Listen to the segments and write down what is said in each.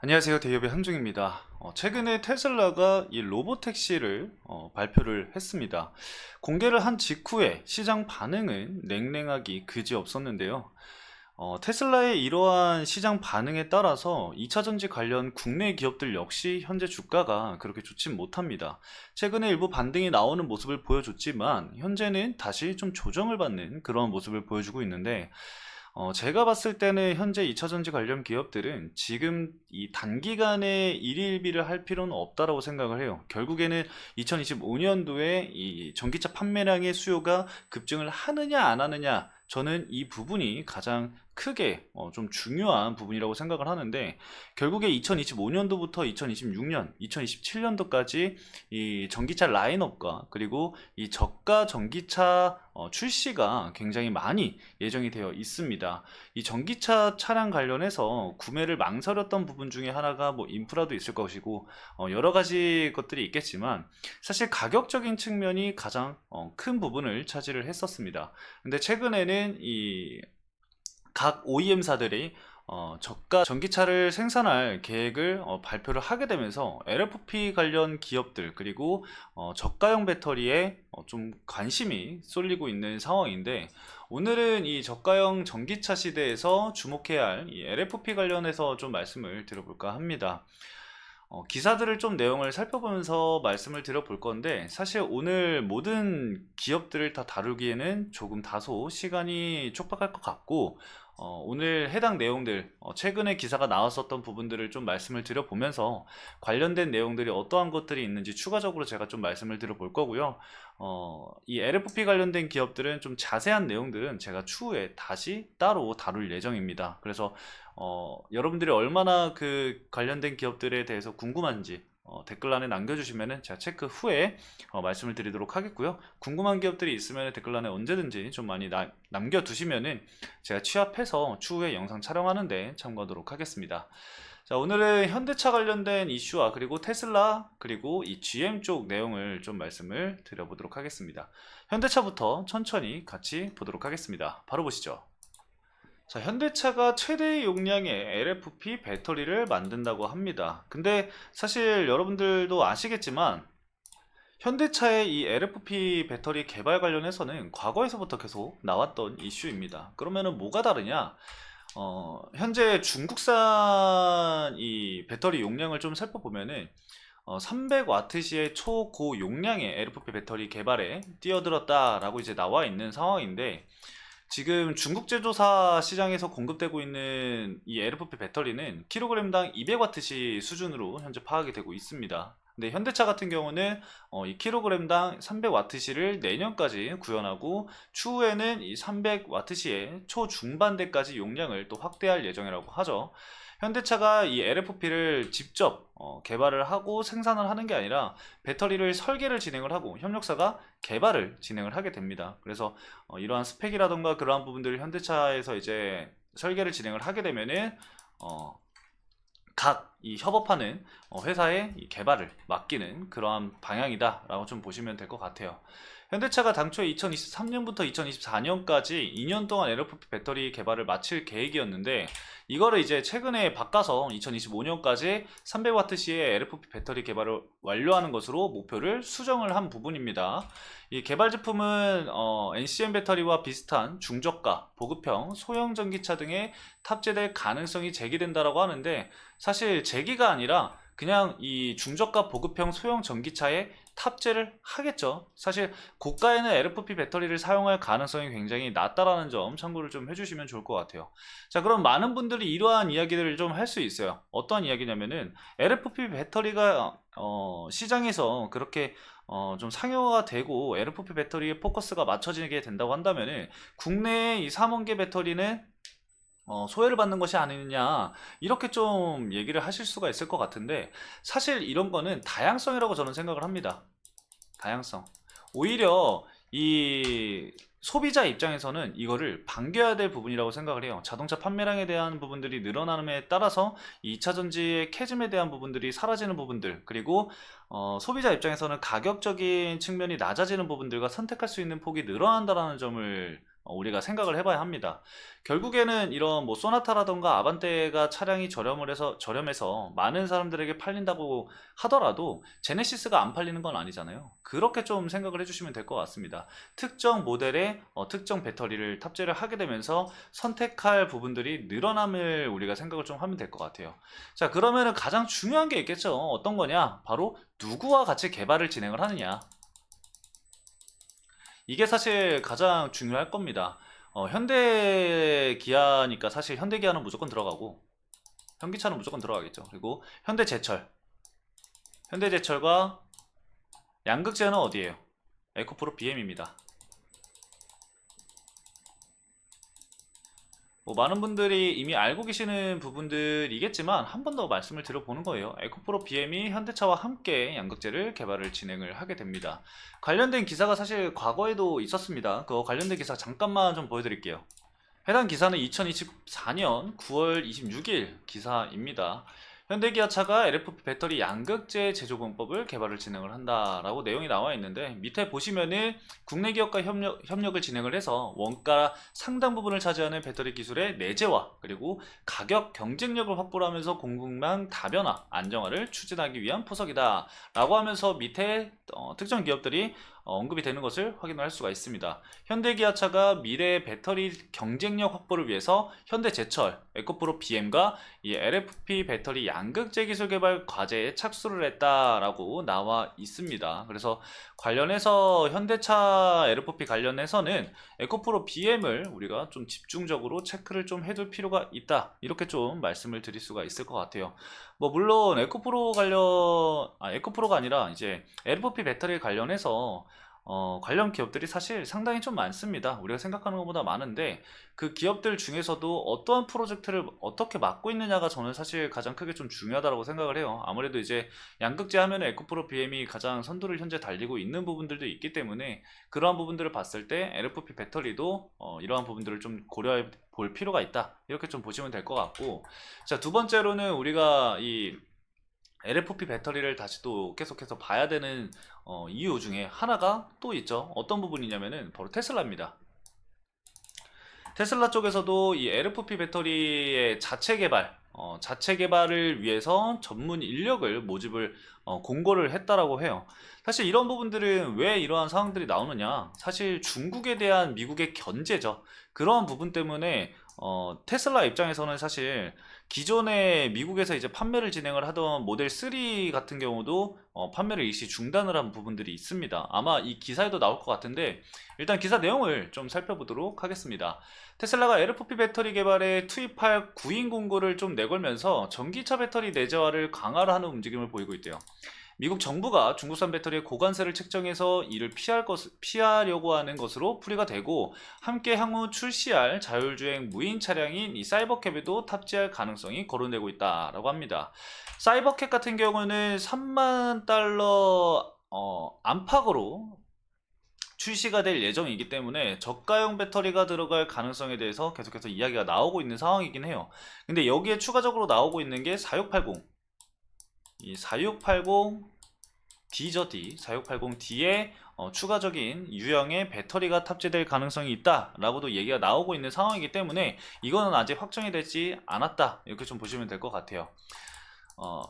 안녕하세요. 대기업의 한중입니다. 최근에 테슬라가 이 로보택시를 발표를 했습니다. 공개를 한 직후에 시장 반응은 냉랭하기 그지없었는데요. 테슬라의 이러한 시장 반응에 따라서 2차전지 관련 국내 기업들 역시 현재 주가가 그렇게 좋진 못합니다. 최근에 일부 반등이 나오는 모습을 보여줬지만 현재는 다시 좀 조정을 받는 그런 모습을 보여주고 있는데, 제가 봤을 때는 현재 2차전지 관련 기업들은 지금 이 단기간에 일일비를 할 필요는 없다라고 생각을 해요. 결국에는 2025년도에 이 전기차 판매량의 수요가 급증을 하느냐 안 하느냐, 저는 이 부분이 가장 크게 좀 중요한 부분이라고 생각을 하는데, 결국에 2025년도부터 2026년, 2027년도까지 이 전기차 라인업과 그리고 이 저가 전기차 출시가 굉장히 많이 예정이 되어 있습니다. 이 전기차 차량 관련해서 구매를 망설였던 부분 중에 하나가 뭐 인프라도 있을 것이고 여러 가지 것들이 있겠지만, 사실 가격적인 측면이 가장 큰 부분을 차지를 했었습니다. 근데 최근에는 이 각 OEM사들이 저가 전기차를 생산할 계획을 발표를 하게 되면서 LFP 관련 기업들 그리고 저가형 배터리에 좀 관심이 쏠리고 있는 상황인데, 오늘은 이 저가형 전기차 시대에서 주목해야 할 이 LFP 관련해서 좀 말씀을 드려볼까 합니다. 기사들을 좀 내용을 살펴보면서 말씀을 드려볼 건데, 사실 오늘 모든 기업들을 다 다루기에는 조금 다소 시간이 촉박할 것 같고, 오늘 해당 내용들, 최근에 기사가 나왔었던 부분들을 좀 말씀을 드려보면서 관련된 내용들이 어떠한 것들이 있는지 추가적으로 제가 좀 말씀을 드려볼 거고요. 이 LFP 관련된 기업들은 좀 자세한 내용들은 제가 추후에 다시 따로 다룰 예정입니다. 그래서 여러분들이 얼마나 그 관련된 기업들에 대해서 궁금한지 댓글란에 남겨주시면 제가 체크 후에 말씀을 드리도록 하겠고요. 궁금한 기업들이 있으면 댓글란에 언제든지 좀 많이 남겨두시면 제가 취합해서 추후에 영상 촬영하는데 참고하도록 하겠습니다. 자, 오늘은 현대차 관련된 이슈와 그리고 테슬라 그리고 이 GM 쪽 내용을 좀 말씀을 드려보도록 하겠습니다. 현대차부터 천천히 같이 보도록 하겠습니다. 바로 보시죠. 자, 현대차가 최대 용량의 LFP 배터리를 만든다고 합니다. 근데 사실 여러분들도 아시겠지만 현대차의 이 LFP 배터리 개발 관련해서는 과거에서부터 계속 나왔던 이슈입니다. 그러면은 뭐가 다르냐? 현재 중국산 이 배터리 용량을 좀 살펴보면은 300W시의 초고 용량의 LFP 배터리 개발에 뛰어들었다라고 이제 나와 있는 상황인데, 지금 중국 제조사 시장에서 공급되고 있는 이 LFP 배터리는 킬로그램당 200W시 수준으로 현재 파악이 되고 있습니다. 근데 현대차 같은 경우는 이 킬로그램당 300W시를 내년까지 구현하고 추후에는 이 300W시의 초중반대까지 용량을 또 확대할 예정이라고 하죠. 현대차가 이 LFP를 직접 개발을 하고 생산을 하는 게 아니라 배터리를 설계를 진행을 하고 협력사가 개발을 진행을 하게 됩니다. 그래서 이러한 스펙이라던가 그러한 부분들을 현대차에서 이제 설계를 진행을 하게 되면은 각 이 협업하는 회사의 이 개발을 맡기는 그러한 방향이다라고 좀 보시면 될 것 같아요. 현대차가 당초에 2023년부터 2024년까지 2년 동안 LFP 배터리 개발을 마칠 계획이었는데, 이거를 이제 최근에 바꿔서 2025년까지 300W시의 LFP 배터리 개발을 완료하는 것으로 목표를 수정을 한 부분입니다. 이 개발 제품은 NCM 배터리와 비슷한 중저가, 보급형, 소형 전기차 등에 탑재될 가능성이 제기된다라고 하는데, 사실 제기가 아니라 그냥 이 중저가 보급형 소형 전기차에 탑재를 하겠죠. 사실 고가에는 LFP 배터리를 사용할 가능성이 굉장히 낮다라는 점 참고를 좀 해주시면 좋을 것 같아요. 자, 그럼 많은 분들이 이러한 이야기들을 좀 할 수 있어요. 어떤 이야기냐면은 LFP 배터리가 시장에서 그렇게 좀 상용화가 되고 LFP 배터리에 포커스가 맞춰지게 된다고 한다면은 국내의 이 3원계 배터리는 소외를 받는 것이 아니냐, 이렇게 좀 얘기를 하실 수가 있을 것 같은데, 사실 이런 거는 다양성이라고 저는 생각을 합니다. 다양성. 오히려 이 소비자 입장에서는 이거를 반겨야 될 부분이라고 생각을 해요. 자동차 판매량에 대한 부분들이 늘어남에 따라서 2차전지의 캐즘에 대한 부분들이 사라지는 부분들, 그리고 소비자 입장에서는 가격적인 측면이 낮아지는 부분들과 선택할 수 있는 폭이 늘어난다는 점을 우리가 생각을 해봐야 합니다. 결국에는 이런 뭐 소나타라던가 아반떼가 차량이 저렴해서 많은 사람들에게 팔린다고 하더라도 제네시스가 안 팔리는 건 아니잖아요. 그렇게 좀 생각을 해주시면 될 것 같습니다. 특정 모델의 특정 배터리를 탑재를 하게 되면서 선택할 부분들이 늘어남을 우리가 생각을 좀 하면 될 것 같아요. 자, 그러면은 가장 중요한 게 있겠죠. 어떤 거냐? 바로 누구와 같이 개발을 진행을 하느냐. 이게 사실 가장 중요할 겁니다. 현대 기아니까 사실 현대 기아는 무조건 들어가고 현기차는 무조건 들어가겠죠. 그리고 현대제철과 양극재는 어디예요? 에코프로 BM입니다. 뭐 많은 분들이 이미 알고 계시는 부분들이겠지만 한 번 더 말씀을 드려보는 거예요. 에코프로 BM이 현대차와 함께 양극재를 개발을 진행을 하게 됩니다. 관련된 기사가 사실 과거에도 있었습니다. 그 관련된 기사 잠깐만 좀 보여드릴게요. 해당 기사는 2024년 9월 26일 기사입니다. 현대기아차가 LFP 배터리 양극재 제조공법을 개발을 진행을 한다라고 내용이 나와 있는데, 밑에 보시면은 국내 기업과 협력을 진행을 해서 원가 상당 부분을 차지하는 배터리 기술의 내재화, 그리고 가격 경쟁력을 확보를 하면서 공급망 다변화, 안정화를 추진하기 위한 포석이다 라고 하면서 밑에 특정 기업들이 언급이 되는 것을 확인할 수가 있습니다. 현대기아차가 미래 배터리 경쟁력 확보를 위해서 현대제철, 에코프로 BM과 이 LFP 배터리 양극재 기술 개발 과제에 착수를 했다라고 나와 있습니다. 그래서 관련해서 현대차 LFP 관련해서는 에코프로 BM을 우리가 좀 집중적으로 체크를 좀 해둘 필요가 있다, 이렇게 좀 말씀을 드릴 수가 있을 것 같아요. 뭐 물론 에코프로가 아니라 이제 LFP 배터리 관련해서 관련 기업들이 사실 상당히 좀 많습니다. 우리가 생각하는 것보다 많은데, 그 기업들 중에서도 어떠한 프로젝트를 어떻게 맡고 있느냐가 저는 사실 가장 크게 좀 중요하다고 생각을 해요. 아무래도 이제 양극재 하면 에코프로 BM이 가장 선두를 현재 달리고 있는 부분들도 있기 때문에, 그러한 부분들을 봤을 때 LFP 배터리도 이러한 부분들을 좀 고려해 볼 필요가 있다, 이렇게 좀 보시면 될 것 같고, 자, 두 번째로는 우리가 이 LFP 배터리를 다시 또 계속해서 봐야 되는 이유 중에 하나가 또 있죠. 어떤 부분이냐면은 바로 테슬라입니다. 테슬라 쪽에서도 이 LFP 배터리의 자체 개발을 위해서 전문 인력을 모집을 공고를 했다라고 해요. 사실 이런 부분들은 왜 이러한 상황들이 나오느냐? 사실 중국에 대한 미국의 견제죠. 그러한 부분 때문에 테슬라 입장에서는 사실 기존에 미국에서 이제 판매를 진행을 하던 모델 3 같은 경우도 판매를 일시 중단을 한 부분들이 있습니다. 아마 이 기사에도 나올 것 같은데, 일단 기사 내용을 좀 살펴보도록 하겠습니다. 테슬라가 LFP 배터리 개발에 투입할 구인 공고를 좀 내걸면서 전기차 배터리 내재화를 강화를 하는 움직임을 보이고 있대요. 미국 정부가 중국산 배터리의 고관세를 책정해서 이를 피하려고 하는 것으로 풀이가 되고, 함께 향후 출시할 자율주행 무인 차량인 이 사이버캡에도 탑재할 가능성이 거론되고 있다라고 합니다. 사이버캡 같은 경우는 3만 달러 안팎으로 출시가 될 예정이기 때문에 저가형 배터리가 들어갈 가능성에 대해서 계속해서 이야기가 나오고 있는 상황이긴 해요. 근데 여기에 추가적으로 나오고 있는 게 4680, 이 4680D죠. 4680D에 추가적인 유형의 배터리가 탑재될 가능성이 있다 라고도 얘기가 나오고 있는 상황이기 때문에, 이거는 아직 확정이 되지 않았다, 이렇게 좀 보시면 될 것 같아요.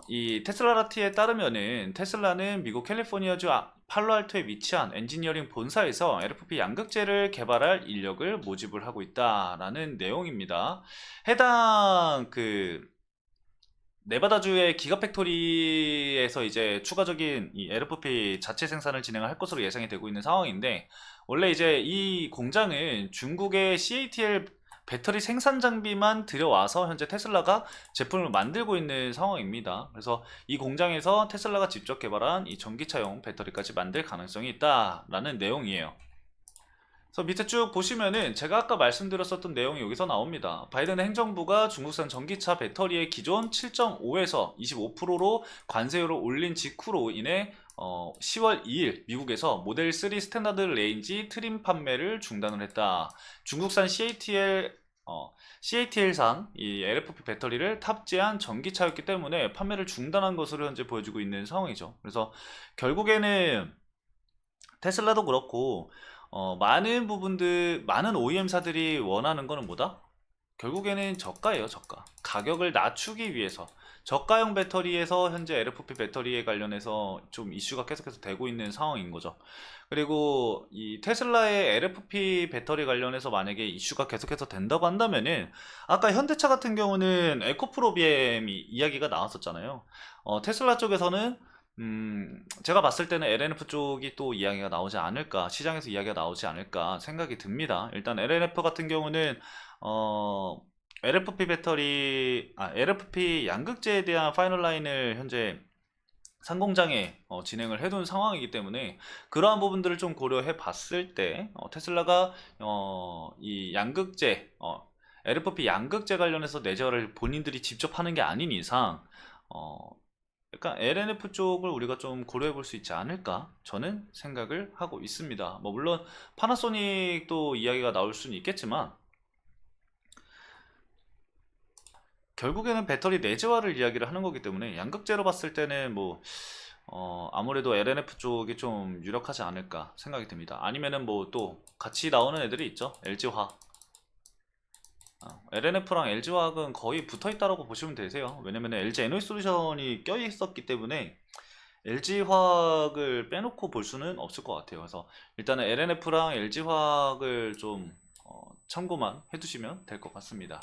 이 테슬라라티에 따르면은, 테슬라는 미국 캘리포니아주 팔로알토에 위치한 엔지니어링 본사에서 LFP 양극재를 개발할 인력을 모집을 하고 있다라는 내용입니다. 해당 네바다주의 기가팩토리에서 이제 추가적인 이 LFP 자체 생산을 진행을 할 것으로 예상이 되고 있는 상황인데, 원래 이제 이 공장은 중국의 CATL 배터리 생산 장비만 들여와서 현재 테슬라가 제품을 만들고 있는 상황입니다. 그래서 이 공장에서 테슬라가 직접 개발한 이 전기차용 배터리까지 만들 가능성이 있다라는 내용이에요. 그래서 밑에 쭉 보시면은 제가 아까 말씀드렸었던 내용이 여기서 나옵니다. 바이든 행정부가 중국산 전기차 배터리의 기존 7.5에서 25%로 관세율을 올린 직후로 인해 10월 2일 미국에서 모델 3 스탠다드 레인지 트림 판매를 중단을 했다. 중국산 CATL산 이 LFP 배터리를 탑재한 전기차였기 때문에 판매를 중단한 것으로 현재 보여지고 있는 상황이죠. 그래서 결국에는 테슬라도 그렇고 많은 OEM사들이 원하는 거는 뭐다? 결국에는 저가예요, 저가. 가격을 낮추기 위해서. 저가형 배터리에서 현재 LFP 배터리에 관련해서 좀 이슈가 계속해서 되고 있는 상황인 거죠. 그리고 이 테슬라의 LFP 배터리 관련해서 만약에 이슈가 계속해서 된다고 한다면은 아까 현대차 같은 경우는 에코프로 BM이 이야기가 나왔었잖아요. 테슬라 쪽에서는 제가 봤을 때는 LNF 쪽이 또 이야기가 나오지 않을까, 시장에서 이야기가 나오지 않을까 생각이 듭니다. 일단 LNF 같은 경우는 어, LFP 양극재에 대한 파이널 라인을 현재 상공장에 진행을 해둔 상황이기 때문에 그러한 부분들을 좀 고려해 봤을 때 테슬라가 이 양극재, LFP 양극재 관련해서 내재화를 본인들이 직접 하는 게 아닌 이상 어, 약간 LNF 쪽을 우리가 좀 고려해 볼 수 있지 않을까 저는 생각을 하고 있습니다. 뭐 물론 파나소닉도 이야기가 나올 수는 있겠지만 결국에는 배터리 내재화를 이야기를 하는 거기 때문에 양극재로 봤을 때는 뭐 아무래도 LNF 쪽이 좀 유력하지 않을까 생각이 듭니다. 아니면은 뭐 또 같이 나오는 애들이 있죠. LG화학. LNF랑 LG화학은 거의 붙어 있다라고 보시면 되세요. 왜냐면 LG 에너지솔루션이 껴 있었기 때문에 LG화학을 빼놓고 볼 수는 없을 것 같아요. 그래서 일단은 LNF랑 LG화학을 좀 참고만 해두시면 될 것 같습니다.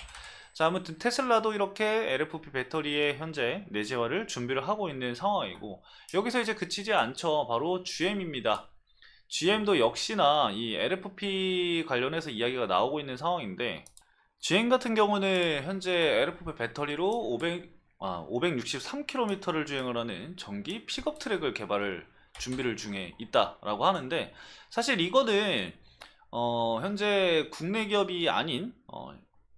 자, 아무튼 테슬라도 이렇게 LFP 배터리에 현재 내재화를 준비를 하고 있는 상황이고, 여기서 이제 그치지 않죠. 바로 GM입니다. GM도 역시나 이 LFP 관련해서 이야기가 나오고 있는 상황인데, GM 같은 경우는 현재 LFP 배터리로 563km를 주행을 하는 전기 픽업 트랙을 준비를 중에 있다라고 하는데, 사실 이거는 현재 국내 기업이 아닌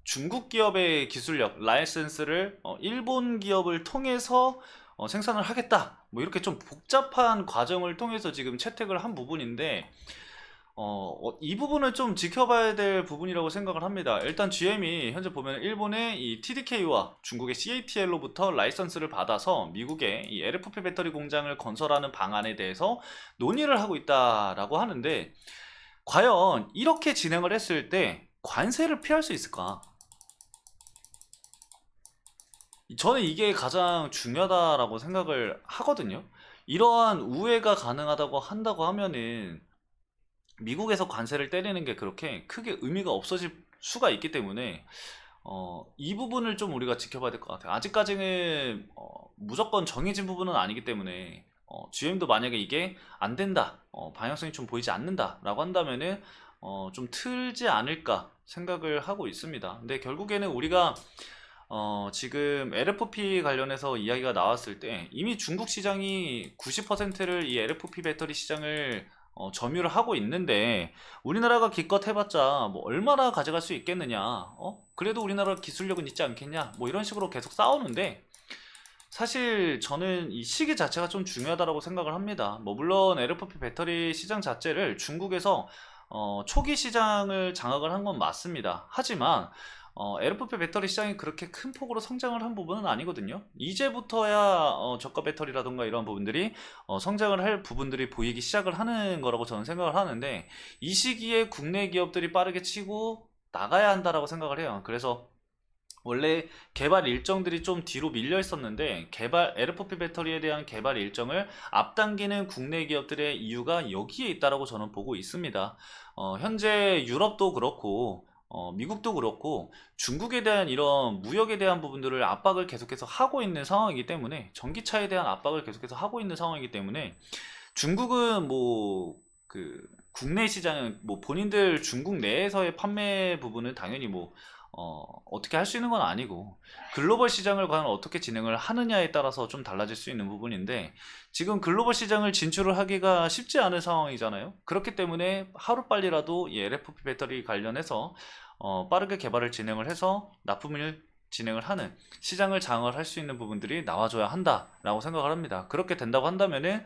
중국 기업의 기술력, 라이센스를 일본 기업을 통해서 생산을 하겠다. 뭐 이렇게 좀 복잡한 과정을 통해서 지금 채택을 한 부분인데 이 부분을 좀 지켜봐야 될 부분이라고 생각을 합니다. 일단 GM이 현재 보면 일본의 이 TDK와 중국의 CATL로부터 라이선스를 받아서 미국의 이 LFP 배터리 공장을 건설하는 방안에 대해서 논의를 하고 있다라고 하는데, 과연 이렇게 진행을 했을 때 관세를 피할 수 있을까? 저는 이게 가장 중요하다라고 생각을 하거든요. 이러한 우회가 가능하다고 한다고 하면은 미국에서 관세를 때리는 게 그렇게 크게 의미가 없어질 수가 있기 때문에 이 부분을 좀 우리가 지켜봐야 될 것 같아요. 아직까지는 무조건 정해진 부분은 아니기 때문에 GM도 만약에 이게 안 된다, 방향성이 좀 보이지 않는다라고 한다면은 좀 틀지 않을까 생각을 하고 있습니다. 근데 결국에는 우리가 지금 LFP 관련해서 이야기가 나왔을 때 이미 중국 시장이 90%를 이 LFP 배터리 시장을 점유를 하고 있는데, 우리나라가 기껏 해봤자 뭐 얼마나 가져갈 수 있겠느냐, 그래도 우리나라 기술력은 있지 않겠냐, 뭐 이런 식으로 계속 싸우는데, 사실 저는 이 시기 자체가 좀 중요하다고 생각을 합니다. 뭐 물론 LFP 배터리 시장 자체를 중국에서 초기 시장을 장악을 한 건 맞습니다. 하지만 LFP 배터리 시장이 그렇게 큰 폭으로 성장을 한 부분은 아니거든요. 이제부터야 저가 배터리라던가 이런 부분들이 성장을 할 부분들이 보이기 시작을 하는 거라고 저는 생각을 하는데, 이 시기에 국내 기업들이 빠르게 치고 나가야 한다라고 생각을 해요. 그래서 원래 개발 일정들이 좀 뒤로 밀려 있었는데, LFP 배터리에 대한 개발 일정을 앞당기는 국내 기업들의 이유가 여기에 있다라고 저는 보고 있습니다. 현재 유럽도 그렇고 미국도 그렇고 중국에 대한 이런 무역에 대한 부분들을 압박을 계속해서 하고 있는 상황이기 때문에, 전기차에 대한 압박을 계속해서 하고 있는 상황이기 때문에, 중국은 뭐 그 국내 시장은 뭐 본인들 중국 내에서의 판매 부분은 당연히 뭐 어떻게 할 수 있는 건 아니고, 글로벌 시장을 과연 어떻게 진행을 하느냐에 따라서 좀 달라질 수 있는 부분인데, 지금 글로벌 시장을 진출을 하기가 쉽지 않은 상황이잖아요. 그렇기 때문에 하루빨리라도 이 LFP 배터리 관련해서 빠르게 개발을 진행을 해서 납품을 진행을 하는, 시장을 장악을 할 수 있는 부분들이 나와줘야 한다라고 생각을 합니다. 그렇게 된다고 한다면은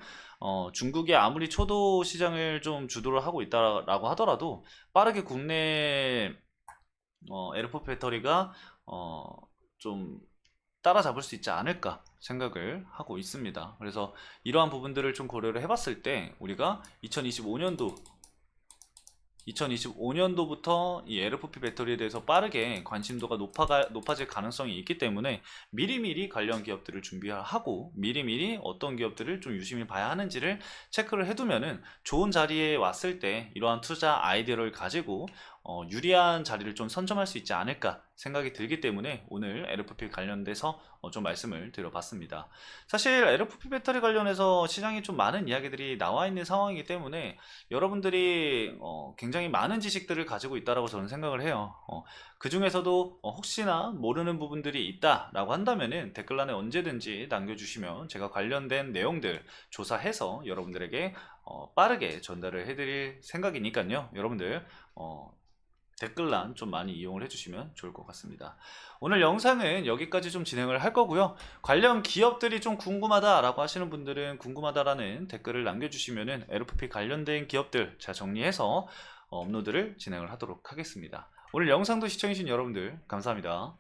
중국이 아무리 초도 시장을 좀 주도를 하고 있다라고 하더라도 빠르게 국내 LFP 배터리가 좀 따라잡을 수 있지 않을까 생각을 하고 있습니다. 그래서 이러한 부분들을 좀 고려를 해봤을 때 우리가 2025년도 2025년도부터 이 LFP 배터리에 대해서 빠르게 관심도가 높아질 가능성이 있기 때문에 미리미리 관련 기업들을 준비하고 미리미리 어떤 기업들을 좀 유심히 봐야 하는지를 체크를 해두면은 좋은 자리에 왔을 때 이러한 투자 아이디어를 가지고 유리한 자리를 좀 선점할 수 있지 않을까 생각이 들기 때문에 오늘 LFP 관련돼서 좀 말씀을 드려봤습니다. 사실 LFP 배터리 관련해서 시장에 좀 많은 이야기들이 나와 있는 상황이기 때문에 여러분들이 굉장히 많은 지식들을 가지고 있다라고 저는 생각을 해요. 그 중에서도 혹시나 모르는 부분들이 있다라고 한다면은 댓글란에 언제든지 남겨주시면 제가 관련된 내용들 조사해서 여러분들에게 빠르게 전달을 해드릴 생각이니까요. 여러분들 댓글란 좀 많이 이용을 해주시면 좋을 것 같습니다. 오늘 영상은 여기까지 좀 진행을 할 거고요. 관련 기업들이 좀 궁금하다라고 하시는 분들은 궁금하다라는 댓글을 남겨주시면은 LFP 관련된 기업들 제가 정리해서 업로드를 진행을 하도록 하겠습니다. 오늘 영상도 시청해주신 여러분들 감사합니다.